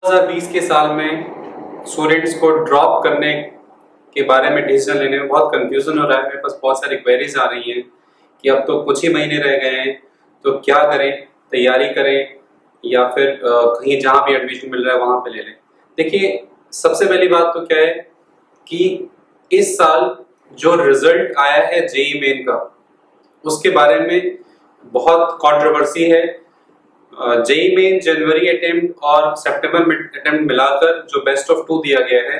2020 के साल में स्टूडेंट्स को ड्रॉप करने के बारे में डिसीजन लेने में बहुत कंफ्यूजन हो रहा है। मेरे पास बहुत सारी क्वेरीज आ रही हैं कि अब तो कुछ ही महीने रह गए हैं, तो क्या करें, तैयारी करें या फिर कहीं जहाँ भी एडमिशन मिल रहा है वहाँ पे ले लें। देखिए, सबसे पहली बात तो क्या है कि इस साल जो रिजल्ट आया है जेईई मेन का, उसके बारे में बहुत कंट्रोवर्सी है। जेईई मेन जनवरी अटेम्प्ट और सितंबर अटेम्प्ट मिलाकर जो बेस्ट ऑफ 2 दिया गया है,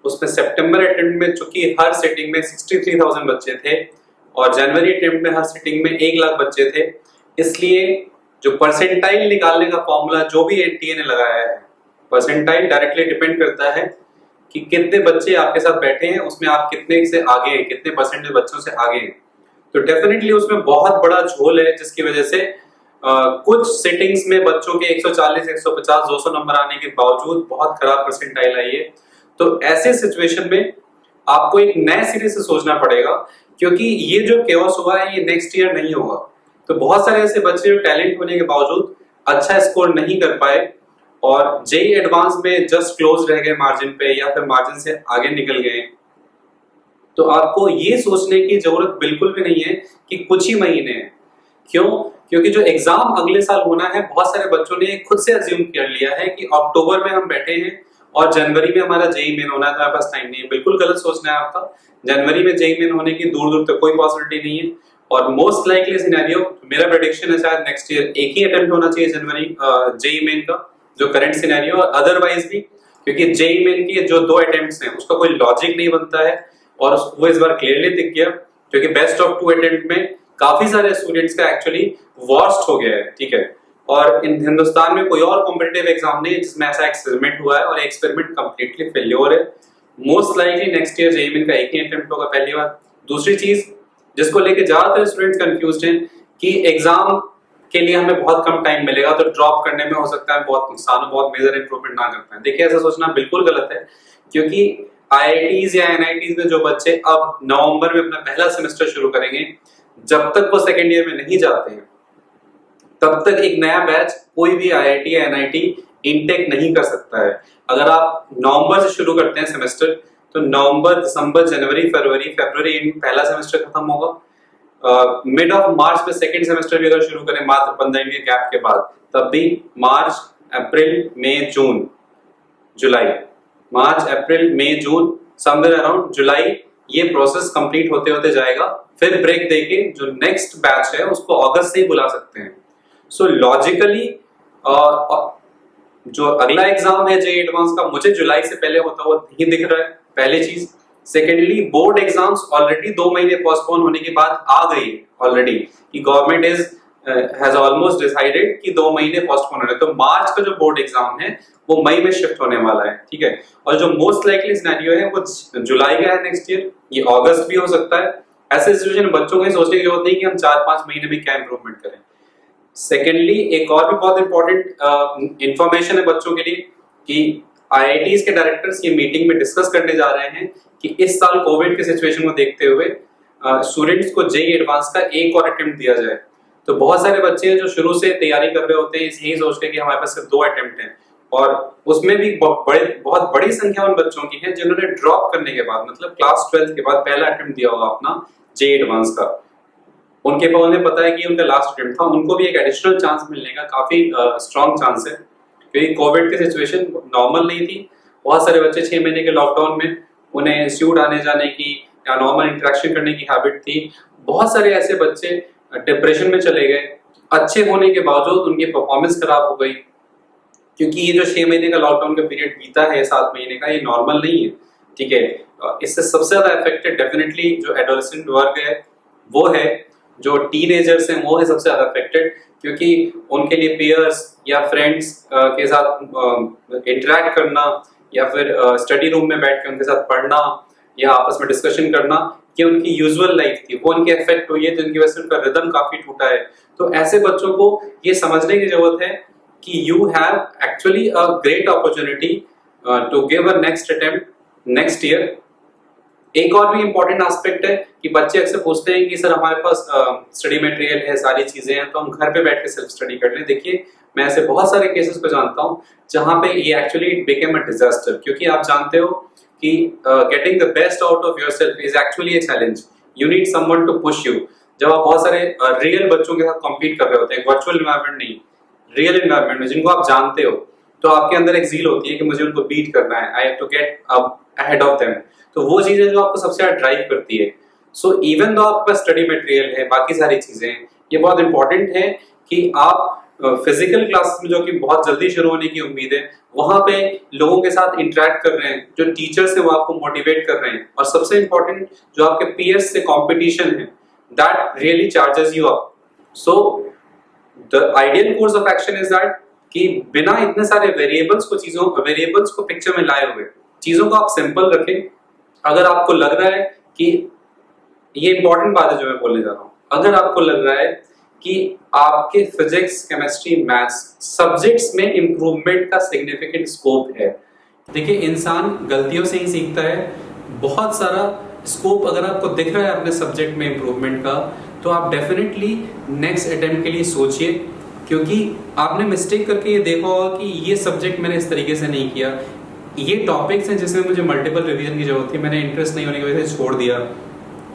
उसमें सितंबर अटेम्प्ट में चूंकि हर सिटिंग में 63,000 बच्चे थे और जनवरी अटेम्प्ट में हर सिटिंग में 1 लाख बच्चे थे, इसलिए जो परसेंटाइल निकालने का फॉर्मूला जो भी एनटीए ने लगाया है, परसेंटाइल डायरेक्टली डिपेंड करता है कि कितने बच्चे आपके साथ बैठे हैं, उसमें आप कितने से आगे हैं, कितने परसेंटेज बच्चों से आगे हैं। तो डेफिनेटली उसमें बहुत बड़ा झोल है, जिसकी वजह से कुछ सेटिंग्स में बच्चों के 140, 150, 200 नंबर आने के बावजूद बहुत खराब परसेंटाइल आई है। तो ऐसे सिचुएशन में आपको एक नए सिरे से सोचना पड़ेगा, क्योंकि ये जो केओस हुआ है ये नेक्स्ट ईयर नहीं होगा। तो बहुत सारे ऐसे बच्चे जो टैलेंट होने के बावजूद अच्छा स्कोर नहीं कर पाए और जेईई एडवांस में जस्ट क्लोज रह गए मार्जिन पे या फिर मार्जिन से आगे निकल गए, तो आपको ये सोचने की जरूरत बिल्कुल भी नहीं है कि कुछ ही महीने हैं। क्यों? क्योंकि जो एग्जाम अगले साल होना है, बहुत सारे बच्चों ने खुद से अज्यूम कर लिया है कि अक्टूबर में हम बैठे हैं और जनवरी में हमारा जेईई मेन होना है, तो हमारे पास टाइम नहीं है। बिल्कुल गलत सोचना है आपका। जनवरी में जेईई मेन होने की दूर दूर तक कोई पॉसिबिलिटी नहीं है और मोस्ट लाइकली सिनेरियो, मेरा प्रेडिक्शन है, शायद नेक्स्ट ईयर एक ही अटेम्प्ट होना चाहिए जनवरी जेईई मेन का, जो करंट सिनेरियो। और अदरवाइज भी, क्योंकि जेईई मेन के जो 2 अटेम्प्ट्स हैं उसका कोई लॉजिक नहीं बनता है और वो इस बार क्लियरली दिख गया, क्योंकि बेस्ट ऑफ 2 अटेम्प्ट में काफी सारे स्टूडेंट्स का एक्चुअली वर्स्ट हो गया है। ठीक है, और इन हिंदुस्तान में कोई और कॉम्पिटिटिव एग्जाम नहीं है जिसमें ऐसा एक्सपेरिमेंट हुआ है और एक्सपेरिमेंट कंप्लीटली फेल्योर है। Most likely next year JEE main का एक ही अटेम्प्ट होगा, पहली बात। दूसरी चीज जिसको लेके ज्यादातर स्टूडेंट्स कंफ्यूज्ड हैं कि एग्जाम के लिए हमें बहुत कम टाइम मिलेगा, तो ड्रॉप करने में हो सकता है बहुत नुकसान हो, बहुत मेजर इंप्रूवमेंट ना कर पाए। देखिए, ऐसा सोचना बिल्कुल गलत है, क्योंकि आईआईटीज या एनआईटीज में जो बच्चे अब नवंबर में अपना पहला सेमेस्टर शुरू करेंगे, जब तक वो सेकेंड ईयर में नहीं जाते हैं तब तक एक नया बैच कोई भी आईआईटी या एनआईटी इनटेक नहीं कर सकता है। अगर आप नवंबर से शुरू करते हैं सेमेस्टर, तो नवंबर, दिसंबर, जनवरी, फरवरी इन पहला सेमेस्टर खत्म होगा। मिड ऑफ मार्च में सेकेंड सेमेस्टर भी अगर शुरू करें मात्र 15 दिन के गैप के बाद, तब भी मार्च, अप्रैल, मई, जून, जुलाई, मार्च, अप्रैल, मई, जून, समवेयर अराउंड जुलाई, ये प्रोसेस कंप्लीट होते होते जाएगा। फिर ब्रेक देके जो नेक्स्ट बैच है उसको अगस्त से ही बुला सकते हैं। सो लॉजिकली जो अगला एग्जाम है जेईई एडवांस का, मुझे जुलाई से पहले होता हुआ नहीं दिख रहा है, पहली चीज। सेकेंडली, बोर्ड एग्जाम्स ऑलरेडी 2 महीने पोस्टपोन होने की बात आ गई ऑलरेडी कि गवर्नमेंट हैज ऑलमोस्ट डिसाइडेड कि 2 महीने पोस्टपोन होने, तो मार्च का जो बोर्ड एग्जाम है वो मई में शिफ्ट होने वाला है। ठीक है, और जो मोस्ट लाइकली सिनेरियो है वो जुलाई का है नेक्स्ट ईयर, ये अगस्त भी हो सकता है। ऐसे सिचुएशन में बच्चों को ये सोचने की जरूरत नहीं कि हम 4-5 महीने में क्या इंप्रूवमेंट करें। सेकेंडली, एक और भी बहुत इंपॉर्टेंट इंफॉर्मेशन है बच्चों के लिए कि आईआईटीज के डायरेक्टर्स ये मीटिंग में डिस्कस करने जा रहे हैं कि इस साल कोविड के सिचुएशन को देखते हुए स्टूडेंट्स को जेईई एडवांस का एक और अटेम्प्ट दिया जाए। तो बहुत सारे बच्चे हैं जो शुरू से तैयारी कर रहे होते हैं यही सोच के कि हमारे पास सिर्फ 2 अटेम्प्ट हैं, और उसमें भी बहुत बड़ी संख्या उन बच्चों की है जिन्होंने ड्रॉप करने के बाद, मतलब क्लास 12 के बाद पहला अटेम्प्ट दिया होगा अपना जेईई एडवांस का। उनके पास उन्हें पता है कि उनका लास्ट अटेम्प्ट था, उनको भी एक एडिशनल चांस मिलने का काफी स्ट्रॉन्ग चांस है, क्योंकि कोविड की सिचुएशन नॉर्मल नहीं थी। बहुत सारे बच्चे 6 महीने के लॉकडाउन में उन्हें इंस्टीट्यूट आने जाने की या नॉर्मल इंटरेक्शन करने की हैबिट थी। बहुत सारे ऐसे बच्चे डिप्रेशन में चले गए, अच्छे होने के बावजूद उनकी परफॉर्मेंस खराब हो गई, क्योंकि ये जो 6 महीने का लॉकडाउन का पीरियड बीता है, 7 महीने का, ये नॉर्मल नहीं है। ठीक है, इससे सबसे ज्यादा अफेक्टेड डेफिनेटली जो एडोलेसेंट वर्ग है वो है, जो टीनेजर्स हैं वो है सबसे ज्यादा अफेक्टेड, क्योंकि उनके लिए पीयर्स या फ्रेंड्स के साथ इंटरेक्ट करना या फिर स्टडी रूम में बैठ के उनके साथ पढ़ना या आपस में डिस्कशन करना, कि उनकी यूजुअल लाइफ थी वो उनकी अफेक्ट हुई है, तो उनकी वजह से उनका रिदम काफी टूटा है। तो ऐसे बच्चों को ये समझने की जरूरत है कि you have actually a great opportunity to give a next attempt next year, एक और भी इम्पोर्टेंट एस्पेक्ट है कि बच्चे अक्सर पूछते हैं कि सर हमारे पास स्टडी मटेरियल है, सारी चीजें हैं, तो हम घर पे बैठ के सेल्फ स्टडी कर लें। देखिए, मैं ऐसे बहुत सारे केसेस को जानता हूँ जहाँ पे ये actually it became a disaster, क्योंकि आप जानते हो कि getting the best out of yourself is actually a challenge. You need someone to push you. जब आप बहुत सारे रियल बच्चों के साथ कम्पीट कर रहे होते हैं, वर्चुअल एनवायरनमेंट नहीं, रियल एनवायरनमेंट में, जिनको आप जानते हो, तो आपके अंदर एक जील होती है कि मुझे उनको बीट करना है, I have to get ahead of them. तो वो चीजें जो आपको सबसे ज्यादा ड्राइव करती है। सो इवन दो आपके पास स्टडी मटेरियल है, बाकी सारी चीजें हैं, ये बहुत इंपॉर्टेंट है कि आप फिजिकल क्लासेस में, जो कि बहुत जल्दी शुरू होने की उम्मीद है, वहां पे लोगों के साथ इंटरेक्ट कर रहे हैं, जो टीचर्स है वो आपको मोटिवेट कर रहे हैं, और सबसे इंपॉर्टेंट जो आपके पीयर्स से कंपटीशन है, that really charges you up. So the ideal course of action is that कि बिना इतने सारे वेरिएबल्स को पिक्चर में लाए हुए, चीजों को आप सिंपल रखें। अगर आपको लग रहा है कि ये इंपॉर्टेंट बात है जो मैं बोलने जा रहा हूं, अगर आपको लग रहा है कि आपके फिजिक्स, केमिस्ट्री, मैथ्स सब्जेक्ट्स में इंप्रूवमेंट का सिग्निफिकेंट स्कोप है, देखिए इंसान गलतियों से ही सीखता है। बहुत सारा स्कोप अगर आपको दिख रहा है अपने सब्जेक्ट में इंप्रूवमेंट का, तो आप डेफिनेटली नेक्स्ट अटेम्प्ट के लिए सोचिए, क्योंकि आपने मिस्टेक करके ये देखा होगा कि ये सब्जेक्ट मैंने इस तरीके से नहीं किया, ये टॉपिक्स हैं जिसमें मुझे मल्टीपल रिवीजन की जरूरत थी, मैंने इंटरेस्ट नहीं होने की वजह से छोड़ दिया।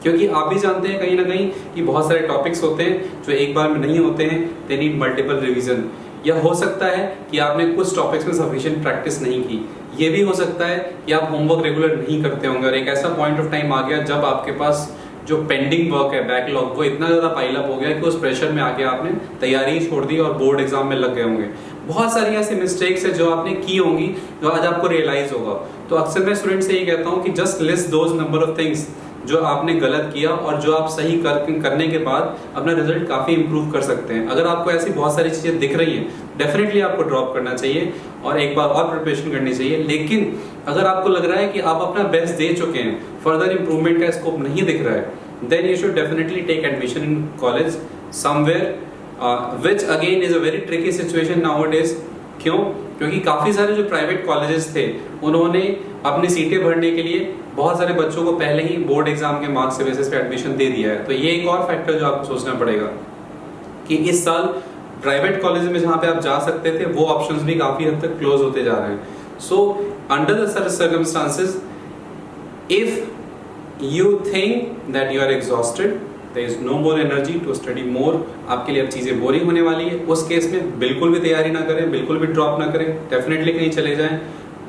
क्योंकि आप भी जानते हैं कहीं ना कहीं कि बहुत सारे टॉपिक्स होते हैं जो एक बार में नहीं होते हैं, दे नीड मल्टीपल रिवीजन। या हो सकता है कि आपने कुछ टॉपिक्स में सफिशिएंट प्रैक्टिस नहीं की, ये भी हो सकता है कि आप होमवर्क रेगुलर नहीं करते होंगे, और एक ऐसा पॉइंट ऑफ टाइम आ गया जब आपके पास जो पेंडिंग वर्क है, बैकलॉग, वो इतना ज्यादा पाइल अप हो गया कि उस प्रेशर में आके आपने तैयारी छोड़ दी और बोर्ड एग्जाम में लग गए होंगे। बहुत सारी ऐसी मिस्टेक्स है जो आपने की होंगी, जो आज आपको रियलाइज होगा। तो अक्सर मैं स्टूडेंट से ये कहता हूँ कि just list those number of things जो आपने गलत किया और जो आप सही करने के बाद अपना रिजल्ट काफी इंप्रूव कर सकते हैं। अगर आपको ऐसी बहुत सारी चीजें दिख रही हैं, डेफिनेटली आपको ड्रॉप करना चाहिए और एक बार और प्रिपरेशन करनी चाहिए। लेकिन अगर आपको लग रहा है कि आप अपना बेस्ट दे चुके हैं, फर्दर इंप्रूवमेंट का स्कोप नहीं दिख रहा है, then you should definitely take admission in college somewhere, which again is a very tricky situation nowadays। क्यों? क्योंकि काफी सारे जो प्राइवेट कॉलेजेस थे, उन्होंने अपनी सीटें भरने के लिए बहुत सारे बच्चों को पहले ही बोर्ड एग्जाम के मार्क्स के बेसिस पे एडमिशन दे दिया है। तो ये एक और फैक्टर जो आपको सोचना पड़ेगा कि इस साल प्राइवेट कॉलेज में जहाँ पे आप जा सकते थे, वो ऑप्शंस भी काफी हद तक क्लोज होते जा रहे हैं। So under the circumstances, if you think that you are exhausted, there is no more energy to study more, आपके लिए अब चीजें बोरिंग होने वाली है, उस केस में बिल्कुल भी तैयारी ना करें, बिल्कुल भी ड्रॉप ना करें, डेफिनेटली कहीं चले जाएं।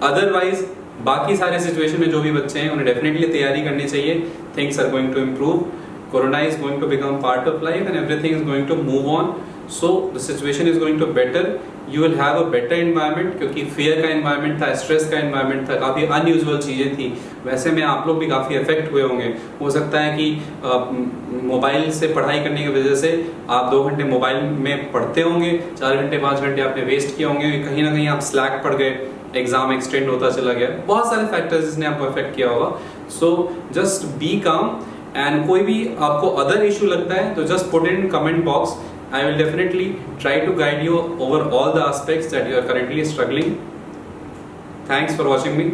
अदरवाइज बाकी सारे सिचुएशन में जो भी बच्चे हैं उन्हें डेफिनेटली तैयारी करनी चाहिए। Things are going to improve, corona is going to become part of life and everything is going to move on. So the situation is going to better, you will have a better environment, क्योंकि fear का environment था, stress का environment था, काफी unusual चीजें थी। वैसे में आप लोग भी काफी इफेक्ट हुए होंगे। हो सकता है कि मोबाइल से पढ़ाई करने की वजह से आप 2 घंटे मोबाइल में पढ़ते होंगे, 4 घंटे 5 घंटे आपने वेस्ट किए होंगे, कहीं ना कहीं आप स्लैक पड़ गए, एग्जाम एक्सटेंड होता चला गया, बहुत सारे फैक्टर्स जिसने आपको अफेक्ट किया होगा। सो जस्ट बी काम, एंड कोई भी आपको अदर इशू लगता है तो just put it in comment box. I will definitely try to guide you over all the aspects that you are currently struggling. Thanks for watching me.